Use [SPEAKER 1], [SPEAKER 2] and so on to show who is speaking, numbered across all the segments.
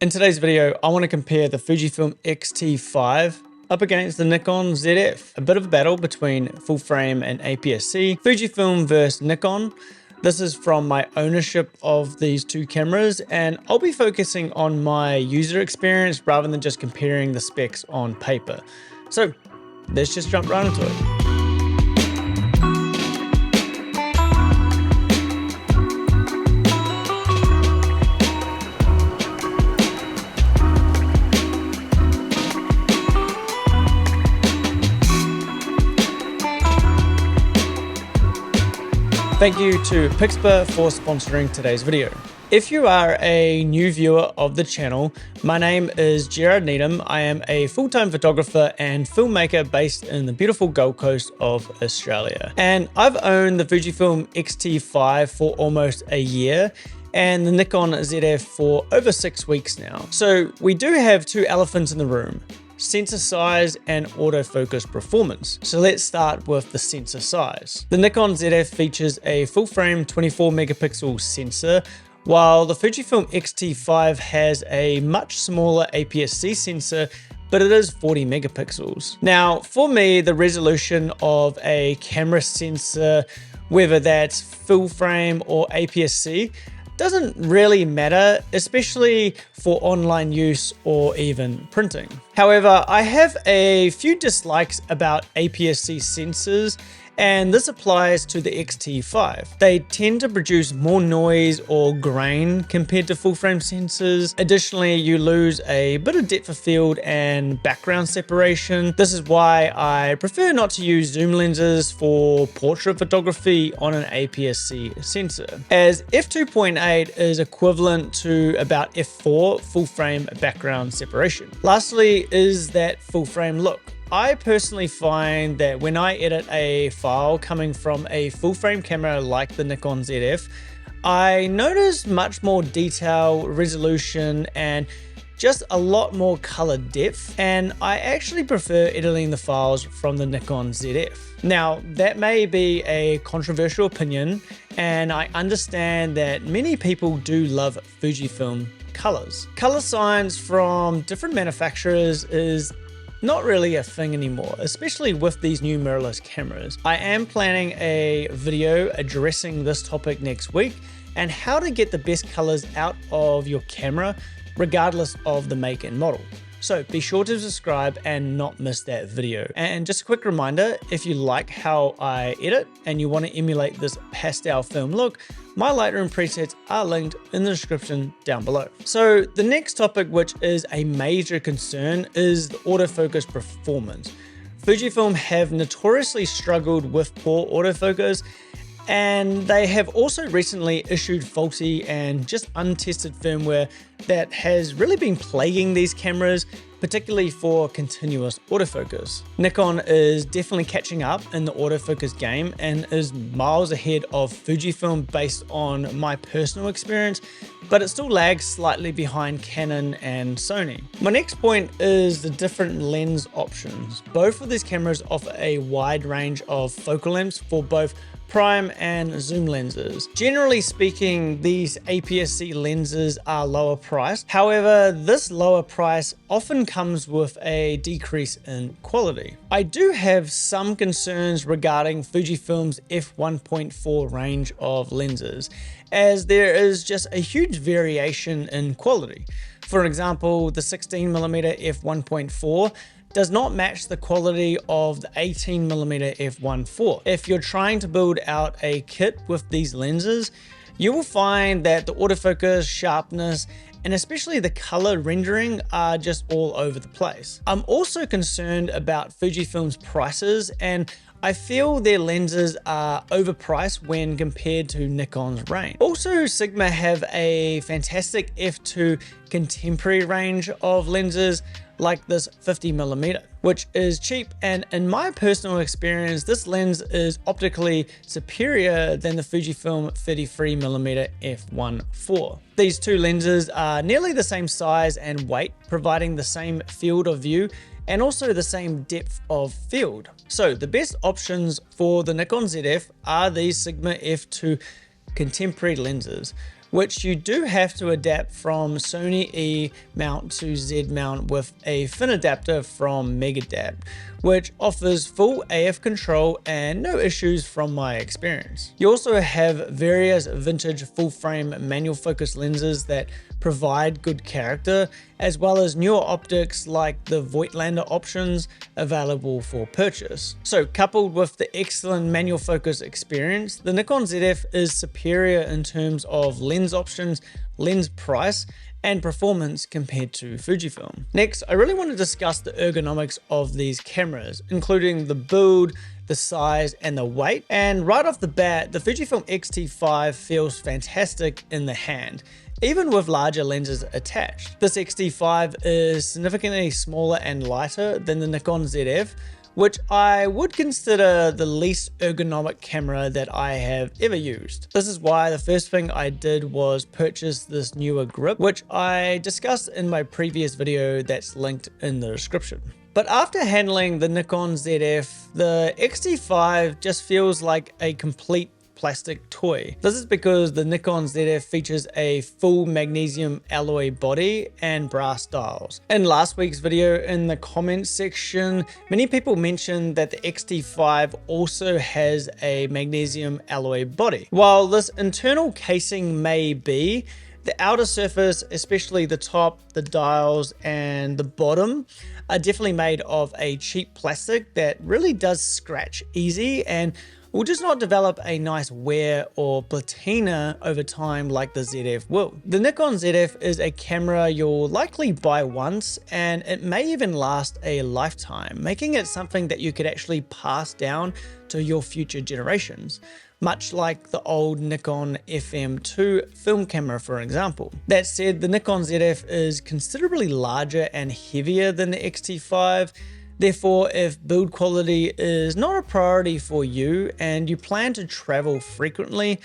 [SPEAKER 1] In today's video, I want to compare the Fujifilm XT5 up against the Nikon ZF. A bit of a battle between full frame and APS-C, Fujifilm versus Nikon. This is from my ownership of these two cameras, and I'll be focusing on my user experience rather than just comparing the specs on paper. So let's just jump right into it. Thank you to Pixpa for sponsoring today's video. If you are a new viewer of the channel, my name is Gerard Needham. I am a full-time photographer and filmmaker based in the beautiful Gold Coast of Australia. And I've owned the Fujifilm XT5 for almost a year and the Nikon ZF for over 6 weeks now. So we do have two elephants in the room: sensor size and autofocus performance. So let's start with the sensor size. The Nikon ZF features a full frame 24 megapixel sensor, while the Fujifilm XT5 has a much smaller APS-C sensor, but it is 40 megapixels. Now, for me, the resolution of a camera sensor, whether that's full frame or APS-C, doesn't really matter, especially for online use or even printing. However, I have a few dislikes about APS-C sensors, and this applies to the XT5. They tend to produce more noise or grain compared to full frame sensors. Additionally, you lose a bit of depth of field and background separation. This is why I prefer not to use zoom lenses for portrait photography on an APS-C sensor, as f2.8 is equivalent to about f4 full frame background separation. Lastly is that full frame look. I personally find that when I edit a file coming from a full frame camera like the Nikon ZF, I notice much more detail, resolution, and just a lot more color depth, and I actually prefer editing the files from the Nikon ZF. Now, that may be a controversial opinion, and I understand that many people do love Fujifilm colors. Color science from different manufacturers is not really a thing anymore, especially with these new mirrorless cameras. I am planning a video addressing this topic next week and how to get the best colors out of your camera regardless of the make and model. So be sure to subscribe and not miss that video. And just a quick reminder, if you like how I edit and you want to emulate this pastel film look, my Lightroom presets are linked in the description down below. So the next topic, which is a major concern, is the autofocus performance. Fujifilm have notoriously struggled with poor autofocus, and they have also recently issued faulty and just untested firmware that has really been plaguing these cameras, particularly for continuous autofocus. Nikon is definitely catching up in the autofocus game and is miles ahead of Fujifilm based on my personal experience, but it still lags slightly behind Canon and Sony. My next point is the different lens options. Both of these cameras offer a wide range of focal lengths for both prime and zoom lenses. Generally speaking, these APS-C lenses are lower priced. However, this lower price often comes with a decrease in quality. I do have some concerns regarding Fujifilm's f1.4 range of lenses, as there is just a huge variation in quality. For example, the 16mm f1.4 does not match the quality of the 18mm f1.4. If you're trying to build out a kit with these lenses, you will find that the autofocus, sharpness, and especially the color rendering are just all over the place. I'm also concerned about Fujifilm's prices, and I feel their lenses are overpriced when compared to Nikon's range. Also, Sigma have a fantastic f2 contemporary range of lenses like this 50mm, which is cheap, and in my personal experience, this lens is optically superior than the Fujifilm 33mm f1.4. These two lenses are nearly the same size and weight, providing the same field of view and also the same depth of field. So the best options for the Nikon ZF are these Sigma f2 contemporary lenses, which you do have to adapt from Sony E mount to Z mount with a fin adapter from Megadapt, which offers full AF control and no issues from my experience. You also have various vintage full frame manual focus lenses that provide good character, as well as newer optics like the Voigtlander options available for purchase. So coupled with the excellent manual focus experience, the Nikon ZF is superior in terms of lens options, lens price, and performance compared to Fujifilm. Next, I really want to discuss the ergonomics of these cameras, including the build, the size, and the weight. And right off the bat, the Fujifilm XT5 feels fantastic in the hand, even with larger lenses attached. This XT5 is significantly smaller and lighter than the Nikon ZF, which I would consider the least ergonomic camera that I have ever used. This is why the first thing I did was purchase this newer grip, which I discussed in my previous video that's linked in the description. But after handling the Nikon ZF, the XT5 just feels like a complete plastic toy. This is because the Nikon ZF features a full magnesium alloy body and brass dials. In last week's video in the comments section, many people mentioned that the XT5 also has a magnesium alloy body. While this internal casing may be, the outer surface, especially the top, the dials, and the bottom, are definitely made of a cheap plastic that really does scratch easy and will just not develop a nice wear or patina over time like the ZF will. The Nikon ZF is a camera you'll likely buy once, and it may even last a lifetime, making it something that you could actually pass down to your future generations, much like the old Nikon FM2 film camera, for example. That said, the Nikon ZF is considerably larger and heavier than the XT5. Therefore, if build quality is not a priority for you and you plan to travel frequently,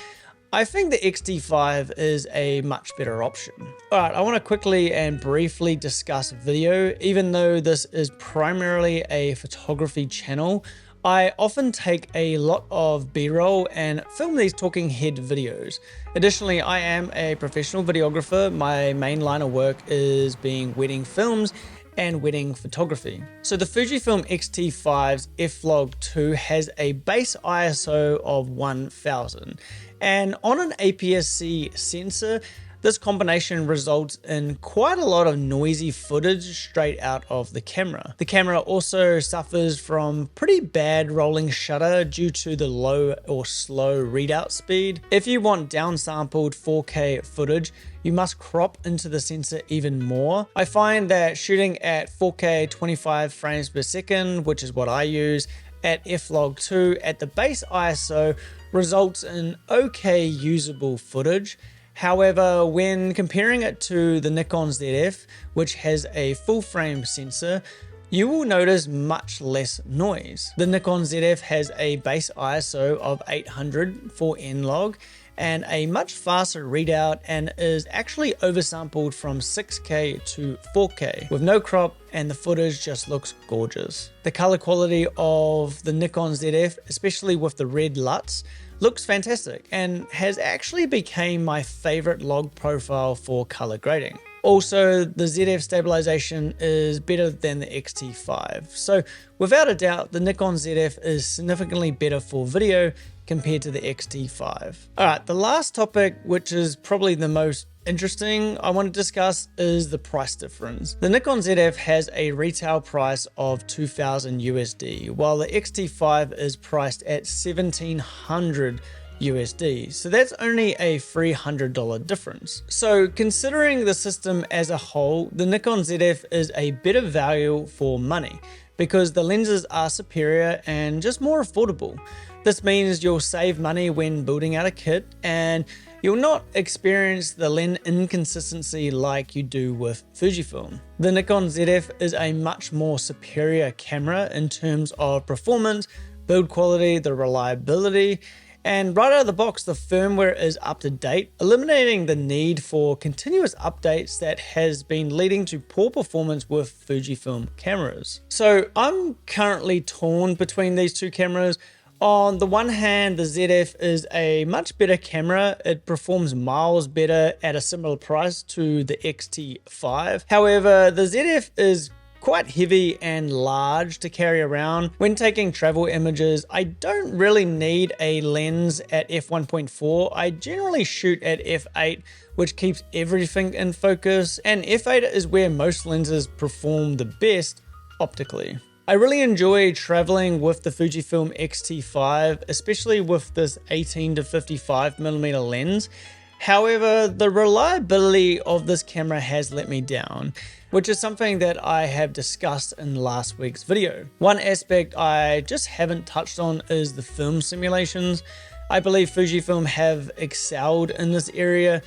[SPEAKER 1] I think the XT5 is a much better option. Alright, I want to quickly and briefly discuss video. Even though this is primarily a photography channel, I often take a lot of B-roll and film these talking head videos. Additionally, I am a professional videographer. My main line of work is being wedding films and wedding photography. So the Fujifilm X-T5's f-log2 has a base ISO of 1000, and on an APS-C sensor, this combination results in quite a lot of noisy footage straight out of the camera. The camera also suffers from pretty bad rolling shutter due to the low or slow readout speed. If you want downsampled 4K footage, you must crop into the sensor even more. I find that shooting at 4K 25 frames per second, which is what I use, at f-log2 at the base ISO results in okay usable footage. However, when comparing it to the Nikon ZF, which has a full frame sensor, you will notice much less noise. The Nikon ZF has a base ISO of 800 for N-log and a much faster readout, and is actually oversampled from 6K to 4K with no crop, and the footage just looks gorgeous. The color quality of the Nikon ZF, especially with the red LUTs, looks fantastic and has actually become my favorite log profile for color grading. Also, the ZF stabilization is better than the X-T5. So without a doubt, the Nikon ZF is significantly better for video compared to the X-T5. Alright, the last topic, which is probably the most interesting I want to discuss, is the price difference. The Nikon ZF has a retail price of $2,000 USD, while the X-T5 is priced at $1,700 USD. So that's only a $300 difference. So considering the system as a whole, the Nikon ZF is a better value for money because the lenses are superior and just more affordable. This means you'll save money when building out a kit, and you'll not experience the lens inconsistency like you do with Fujifilm. The Nikon ZF is a much more superior camera in terms of performance, build quality, the reliability, and right out of the box, the firmware is up to date, eliminating the need for continuous updates that has been leading to poor performance with Fujifilm cameras. So I'm currently torn between these two cameras. On the one hand, the ZF is a much better camera. It performs miles better at a similar price to the XT5. However, the ZF is quite heavy and large to carry around. When taking travel images, I don't really need a lens at f1.4. I generally shoot at f8, which keeps everything in focus, and f8 is where most lenses perform the best optically. I really enjoy traveling with the Fujifilm XT5, especially with this 18 to 55mm lens. However, the reliability of this camera has let me down, which is something that I have discussed in last week's video. One aspect I just haven't touched on is the film simulations. I believe Fujifilm have excelled in this area.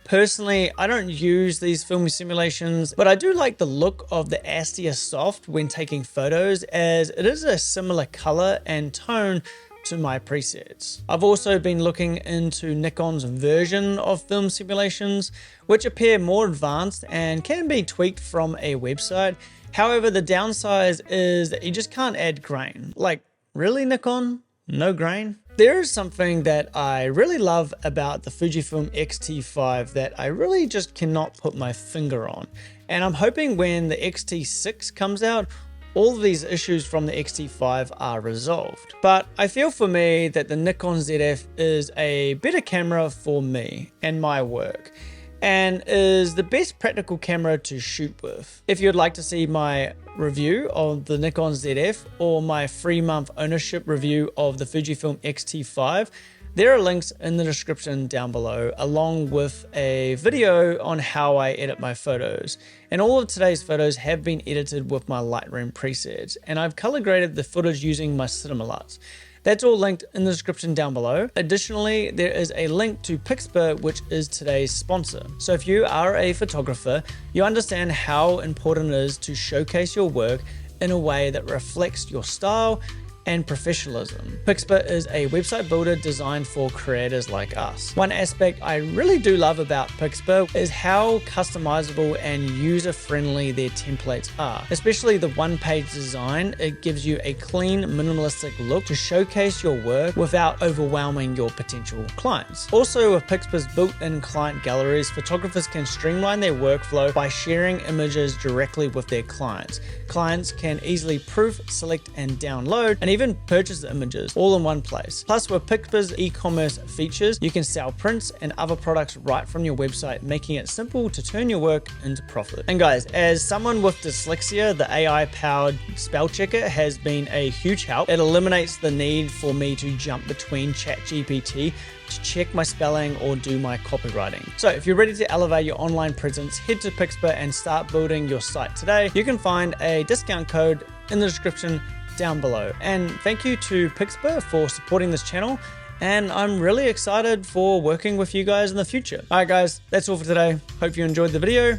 [SPEAKER 1] Personally, I don't use these film simulations, but I do like the look of the Astia Soft when taking photos, as it is a similar color and tone to my presets. I've also been looking into Nikon's version of film simulations, which appear more advanced and can be tweaked from a website. However, the downside is that you just can't add grain. Like, really, Nikon? No grain? There is something that I really love about the Fujifilm XT5 that I really just cannot put my finger on. And I'm hoping when the XT6 comes out, all of these issues from the XT5 are resolved. But I feel for me that the Nikon ZF is a better camera for me and my work, and is the best practical camera to shoot with. If you'd like to see my review of the Nikon ZF or my 3-month ownership review of the Fujifilm XT5, there are links in the description down below, along with a video on how I edit my photos. And all of today's photos have been edited with my Lightroom presets, and I've color graded the footage using my cinema LUTs. That's all linked in the description down below. Additionally, there is a link to Pixper, which is today's sponsor. So if you are a photographer, you understand how important it is to showcase your work in a way that reflects your style and professionalism. Pixper is a website builder designed for creators like us. One aspect I really do love about Pixper is how customizable and user-friendly their templates are. Especially the one-page design, it gives you a clean, minimalistic look to showcase your work without overwhelming your potential clients. Also, with Pixper's built-in client galleries, photographers can streamline their workflow by sharing images directly with their clients. Clients can easily proof, select, and download, and even purchase the images all in one place. Plus, with Pixper's e-commerce features, you can sell prints and other products right from your website, making it simple to turn your work into profit. And guys, as someone with dyslexia, the AI-powered spell checker has been a huge help. It eliminates the need for me to jump between ChatGPT to check my spelling or do my copywriting. So if you're ready to elevate your online presence, head to Pixper and start building your site today. You can find a discount code in the description down below. And thank you to Pixper for supporting this channel, and I'm really excited for working with you guys in the future. Alright guys, that's all for today. Hope you enjoyed the video.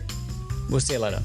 [SPEAKER 1] We'll see you later.